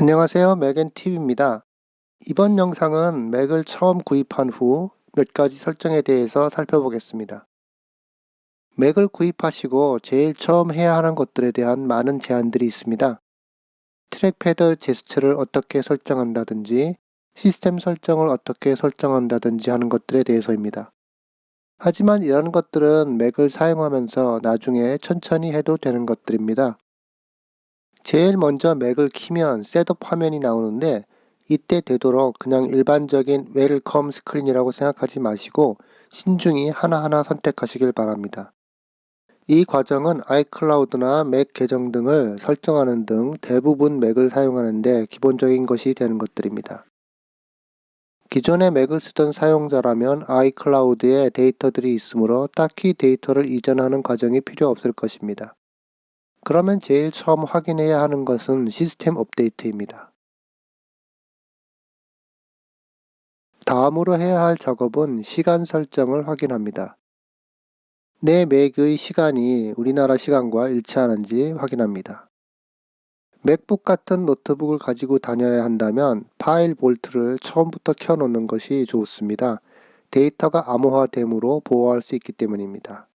안녕하세요. 맥앤팁입니다. 이번 영상은 맥을 처음 구입한 후 몇 가지 설정에 대해서 살펴보겠습니다. 맥을 구입하시고 제일 처음 해야 하는 것들에 대한 많은 제한들이 있습니다. 트랙패드 제스처를 어떻게 설정한다든지 시스템 설정을 어떻게 설정한다든지 하는 것들에 대해서입니다. 하지만 이런 것들은 맥을 사용하면서 나중에 천천히 해도 되는 것들입니다. 제일 먼저 맥을 키면 셋업 화면이 나오는데 이때 되도록 그냥 일반적인 웰컴 스크린이라고 생각하지 마시고 신중히 하나하나 선택하시길 바랍니다. 이 과정은 아이클라우드나 맥 계정 등을 설정하는 등 대부분 맥을 사용하는데 기본적인 것이 되는 것들입니다. 기존에 맥을 쓰던 사용자라면 아이클라우드에 데이터들이 있으므로 딱히 데이터를 이전하는 과정이 필요 없을 것입니다. 그러면 제일 처음 확인해야 하는 것은 시스템 업데이트입니다. 다음으로 해야 할 작업은 시간 설정을 확인합니다. 내 맥의 시간이 우리나라 시간과 일치하는지 확인합니다. 맥북 같은 노트북을 가지고 다녀야 한다면 파일 볼트를 처음부터 켜놓는 것이 좋습니다. 데이터가 암호화됨으로 보호할 수 있기 때문입니다.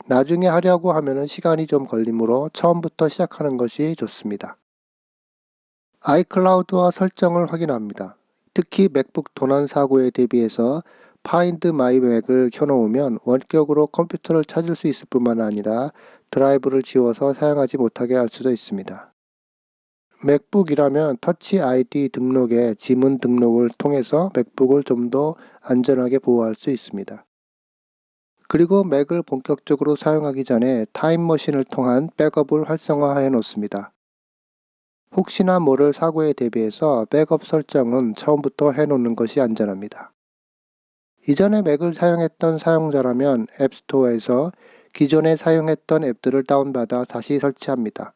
나중에 하려고 하면 시간이 좀 걸리므로 처음부터 시작하는 것이 좋습니다. 아이클라우드와 설정을 확인합니다. 특히 맥북 도난 사고에 대비해서 Find My Mac을 켜놓으면 원격으로 컴퓨터를 찾을 수 있을 뿐만 아니라 드라이브를 지워서 사용하지 못하게 할 수도 있습니다. 맥북이라면 터치 아이디 등록의 지문 등록을 통해서 맥북을 좀 더 안전하게 보호할 수 있습니다. 그리고 맥을 본격적으로 사용하기 전에 타임머신을 통한 백업을 활성화해 놓습니다. 혹시나 모를 사고에 대비해서 백업 설정은 처음부터 해놓는 것이 안전합니다. 이전에 맥을 사용했던 사용자라면 앱스토어에서 기존에 사용했던 앱들을 다운받아 다시 설치합니다.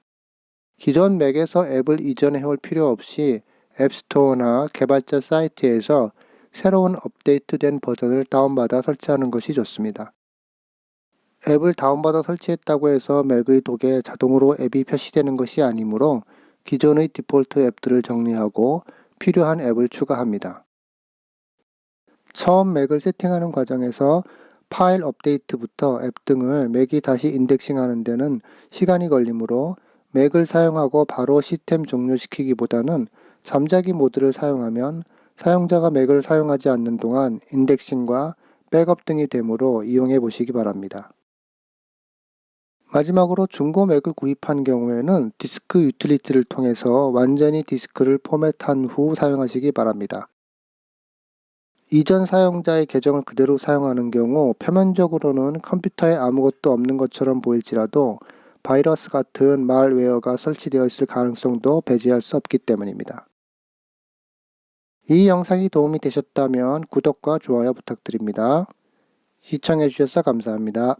기존 맥에서 앱을 이전해 올 필요 없이 앱스토어나 개발자 사이트에서 새로운 업데이트된 버전을 다운받아 설치하는 것이 좋습니다. 앱을 다운받아 설치했다고 해서 맥의 독에 자동으로 앱이 표시되는 것이 아니므로 기존의 디폴트 앱들을 정리하고 필요한 앱을 추가합니다. 처음 맥을 세팅하는 과정에서 파일 업데이트부터 앱 등을 맥이 다시 인덱싱하는 데는 시간이 걸리므로 맥을 사용하고 바로 시스템 종료시키기보다는 잠자기 모드를 사용하면 사용자가 맥을 사용하지 않는 동안 인덱싱과 백업 등이 되므로 이용해 보시기 바랍니다. 마지막으로 중고 맥을 구입한 경우에는 디스크 유틸리티를 통해서 완전히 디스크를 포맷한 후 사용하시기 바랍니다. 이전 사용자의 계정을 그대로 사용하는 경우 표면적으로는 컴퓨터에 아무것도 없는 것처럼 보일지라도 바이러스 같은 말웨어가 설치되어 있을 가능성도 배제할 수 없기 때문입니다. 이 영상이 도움이 되셨다면 구독과 좋아요 부탁드립니다. 시청해 주셔서 감사합니다.